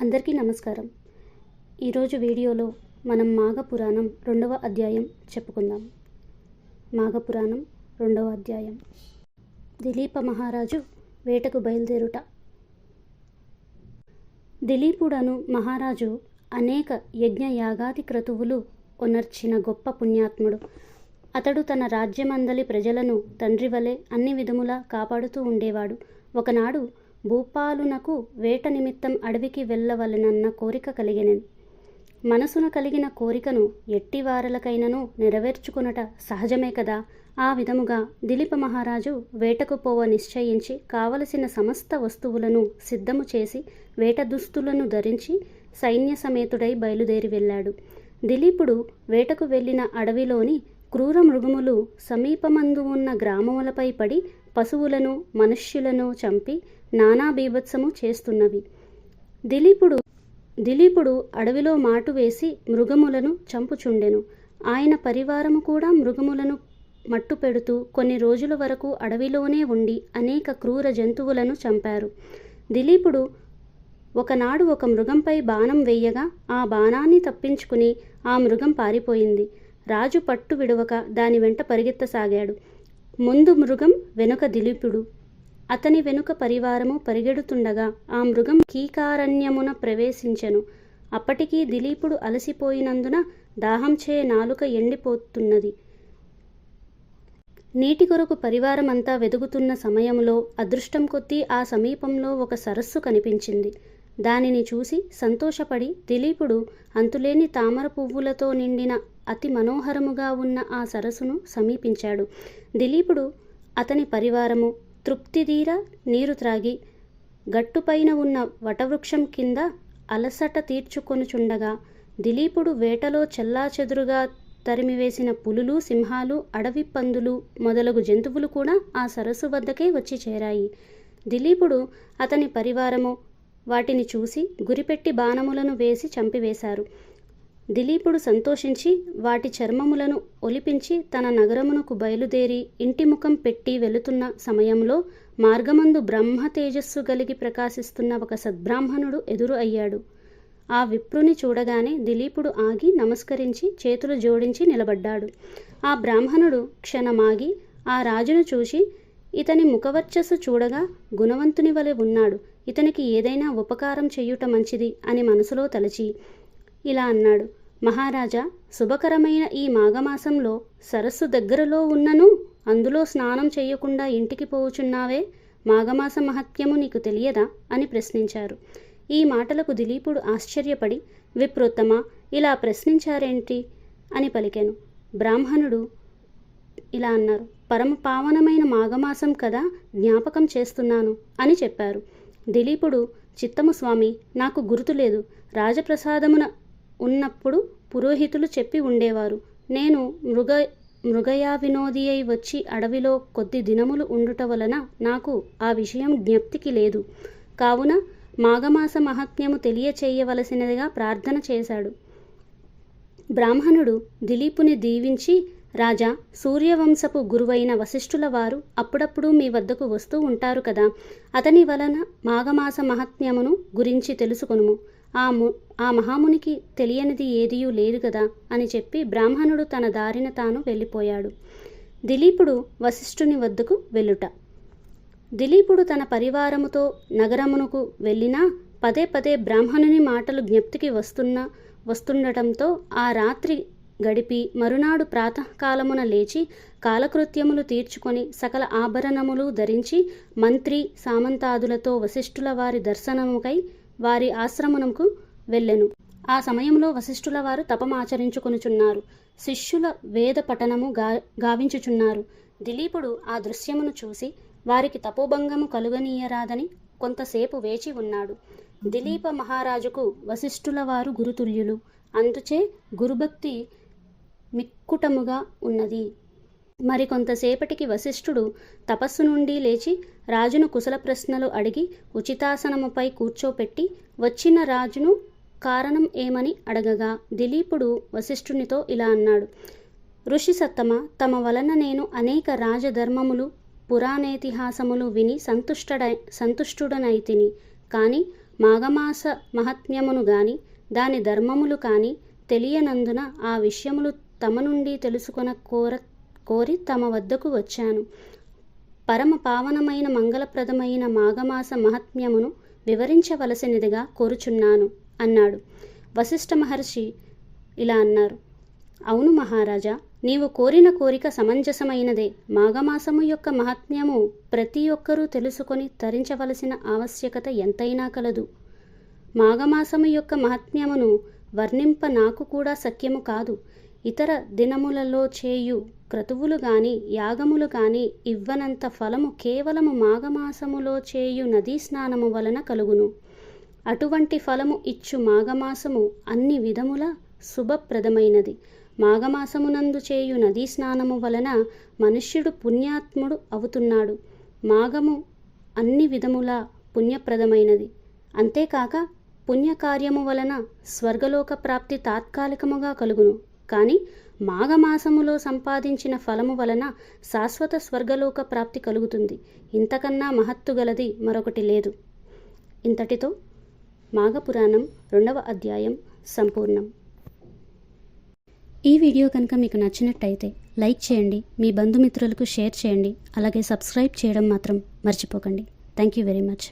అందరికీ నమస్కారం. ఈరోజు వీడియోలో మనం మాఘపురాణం 2వ అధ్యాయం చెప్పుకుందాం. మాఘపురాణం 2వ అధ్యాయం. దిలీప మహారాజు వేటకు బయలుదేరుట. దిలీపుడను మహారాజు అనేక యజ్ఞయాగాది క్రతువులు ఒనర్చిన గొప్ప పుణ్యాత్ముడు. అతడు తన రాజ్యమందలి ప్రజలను తండ్రి వలె అన్ని విధములా కాపాడుతూ ఉండేవాడు. ఒకనాడు భూపాలునకు వేట నిమిత్తం అడవికి వెళ్ళవలెనన్న కోరిక కలిగెనెను. మనసున కలిగిన కోరికను ఎట్టివారలకైనను నెరవేర్చుకొనుట సహజమే కదా. ఆ విధముగా దిలీప మహారాజు వేటకు పోవ నిశ్చయించి కావలసిన సమస్త వస్తువులను సిద్ధము చేసి వేట దుస్తులను ధరించి సైన్య సమేతుడై బయలుదేరి వెళ్ళాడు. దిలీపుడు వేటకు వెళ్ళిన అడవిలోని క్రూర మృగములు సమీపమందు ఉన్న గ్రామములపై పడి పశువులను మనుష్యులను చంపి నానా బీభత్సము చేస్తున్నవి. దిలీపుడు అడవిలో మాటు వేసి మృగములను చంపుచుండెను. ఆయన పరివారము కూడా మృగములను మట్టు పెడుతూ కొన్ని రోజుల వరకు అడవిలోనే ఉండి అనేక క్రూర జంతువులను చంపారు. దిలీపుడు ఒకనాడు ఒక మృగంపై బాణం వేయగా ఆ బాణాన్ని తప్పించుకుని ఆ మృగం పారిపోయింది. రాజు పట్టు విడవక దాని వెంట పరిగెత్తసాగాడు. ముందు మృగం, వెనుక దిలీపుడు. అతని వెనుక పరివారము పరిగెడుతుండగా ఆ మృగం కీకారణ్యమున ప్రవేశించెను. అప్పటికీ దిలీపుడు అలసిపోయినందున దాహంచే నాలుక ఎండిపోతున్నది. నీటి కొరకు పరివారమంతా వెదుగుతున్న సమయంలో అదృష్టం కొద్దీ ఆ సమీపంలో ఒక సరస్సు కనిపించింది. దానిని చూసి సంతోషపడి దిలీపుడు అంతులేని తామర పువ్వులతో నిండిన అతి మనోహరముగా ఉన్న ఆ సరస్సును సమీపించాడు. దిలీపుడు అతని పరివారము తృప్తిదీర నీరు త్రాగి గట్టుపైన ఉన్న వటవృక్షం కింద అలసట తీర్చుకొనుచుండగా దిలీపుడు వేటలో చెల్లాచెదురుగా తరిమివేసిన పులులు, సింహాలు, అడవి పందులు మొదలగు జంతువులు కూడా ఆ సరస్సు వద్దకే వచ్చి చేరాయి. దిలీపుడు అతని పరివారము వాటిని చూసి గురిపెట్టి బాణములను వేసి చంపివేశారు. దిలీపుడు సంతోషించి వాటి చర్మములను ఒలిపించి తన నగరమునకు బయలుదేరి ఇంటి ముఖం పెట్టి వెళుతున్న సమయంలో మార్గమందు బ్రహ్మ తేజస్సు కలిగి ప్రకాశిస్తున్న ఒక సద్బ్రాహ్మణుడు ఎదురు అయ్యాడు. ఆ విప్రుని చూడగానే దిలీపుడు ఆగి నమస్కరించి చేతులు జోడించి నిలబడ్డాడు. ఆ బ్రాహ్మణుడు క్షణమాగి ఆ రాజును చూసి, ఇతని ముఖవర్చస్సు చూడగా గుణవంతుని వలె ఉన్నాడు, ఇతనికి ఏదైనా ఉపకారం చెయ్యుట మంచిది అని మనసులో తలచి ఇలా అన్నాడు: మహారాజా, శుభకరమైన ఈ మాఘమాసంలో సరస్సు దగ్గరలో ఉన్నను అందులో స్నానం చెయ్యకుండా ఇంటికి పోవుచున్నావే, మాఘమాస మహత్యము నీకు తెలియదా అని ప్రశ్నించారు. ఈ మాటలకు దిలీపుడు ఆశ్చర్యపడి, విప్రోత్తమా, ఇలా ప్రశ్నించారేంటి అని పలికెను. బ్రాహ్మణుడు ఇలా అన్నారు: పరమ పావనమైన మాఘమాసం కదా, జ్ఞాపకం చేస్తున్నాను అని చెప్పారు. దిలీపుడు, చిత్తము స్వామి, నాకు గుర్తులేదు. రాజప్రసాదమున ఉన్నప్పుడు పురోహితులు చెప్పి ఉండేవారు. నేను మృగయా వినోది అయి వచ్చి అడవిలో కొద్ది దినములు ఉండుట వలన నాకు ఆ విషయం జ్ఞప్తికి లేదు. కావున మాఘమాస మహాత్మ్యము తెలియచేయవలసినదిగా ప్రార్థన చేశాడు. బ్రాహ్మణుడు దిలీపుని దీవించి, రాజా, సూర్యవంశపు గురువైన వశిష్ఠుల వారు అప్పుడప్పుడు మీ వద్దకు వస్తూ ఉంటారు కదా, అతని వలన మాఘమాస మహాత్మ్యమును గురించి తెలుసుకొనుము. ఆ మహామునికి తెలియనిది ఏదియూ లేదు కదా అని చెప్పి బ్రాహ్మణుడు తన దారిన తాను వెళ్ళిపోయాడు. దిలీపుడు వశిష్ఠుని వద్దకు వెళ్ళుట. దిలీపుడు తన పరివారముతో నగరమునకు వెళ్ళినా పదే పదే బ్రాహ్మణుని మాటలు జ్ఞప్తికి వస్తుండటంతో ఆ రాత్రి గడిపి మరునాడు ప్రాతకాలమున లేచి కాలకృత్యములు తీర్చుకొని సకల ఆభరణములు ధరించి మంత్రి సామంతాదులతో వశిష్ఠుల వారి దర్శనముకై వారి ఆశ్రమమునకు వెళ్ళెను. ఆ సమయంలో వశిష్ఠుల వారు తపమాచరించుకొనుచున్నారు. శిష్యుల వేద పఠనము గావించుచున్నారు. దిలీపుడు ఆ దృశ్యమును చూసి వారికి తపోభంగము కలుగనీయరాదని కొంతసేపు వేచి ఉన్నాడు. దిలీప మహారాజుకు వశిష్ఠుల వారు గురుతుల్యులు. అందుచే గురుభక్తి మిక్కుటముగా ఉన్నది. మరికొంతసేపటికి వశిష్ఠుడు తపస్సు నుండి లేచి రాజును కుశల ప్రశ్నలు అడిగి ఉచితాసనముపై కూర్చోపెట్టి వచ్చిన రాజును కారణం ఏమని అడగగా దిలీపుడు వశిష్ఠునితో ఇలా అన్నాడు: ఋషి సత్తమ, తమ వలన నేను అనేక రాజధర్మములు పురాణేతిహాసములు విని సంతుష్టుడనైతిని. కానీ మాఘమాస మహాత్మ్యమును గాని దాని ధర్మములు కాని తెలియనందున ఆ విషయములు తమ నుండి తెలుసుకొన కోరి తమ వద్దకు వచ్చాను. పరమ పావనమైన మంగళప్రదమైన మాఘమాస మహాత్మ్యమును వివరించవలసినదిగా కోరుచున్నాను అన్నాడు. వశిష్ఠ మహర్షి ఇలా అన్నారు, అవును మహారాజా, నీవు కోరిన కోరిక సమంజసమైనదే. మాఘమాసము యొక్క మహాత్మ్యము ప్రతి ఒక్కరూ తెలుసుకొని తరించవలసిన ఆవశ్యకత ఎంతైనా కలదు. మాఘమాసము యొక్క మహాత్మ్యమును వర్ణింప నాకు కూడా సఖ్యము కాదు. ఇతర దినములలో చేయు క్రతువులు గాని యాగములు గాని ఇవ్వనంత ఫలము కేవలము మాఘమాసములో చేయు నదీ స్నానము వలన కలుగును. అటువంటి ఫలము ఇచ్చు మాఘమాసము అన్ని విధముల శుభప్రదమైనది. మాఘమాసమునందు చేయు నదీ స్నానము వలన మనుష్యుడు పుణ్యాత్ముడు అవుతున్నాడు. మాఘము అన్ని విధముల పుణ్యప్రదమైనది. అంతేకాక పుణ్యకార్యము వలన స్వర్గలోక ప్రాప్తి తాత్కాలికముగా కలుగును. కానీ మాఘమాసములో సంపాదించిన ఫలము వలన శాశ్వత స్వర్గలోక ప్రాప్తి కలుగుతుంది. ఇంతకన్నా మహత్తు గలది మరొకటి లేదు. ఇంతటితో మాఘపురాణం 2వ అధ్యాయం సంపూర్ణం. ఈ వీడియో కనుక మీకు నచ్చినట్టయితే లైక్ చేయండి, మీ బంధుమిత్రులకు షేర్ చేయండి, అలాగే సబ్స్క్రైబ్ చేయడం మాత్రం మర్చిపోకండి. Thank you very much.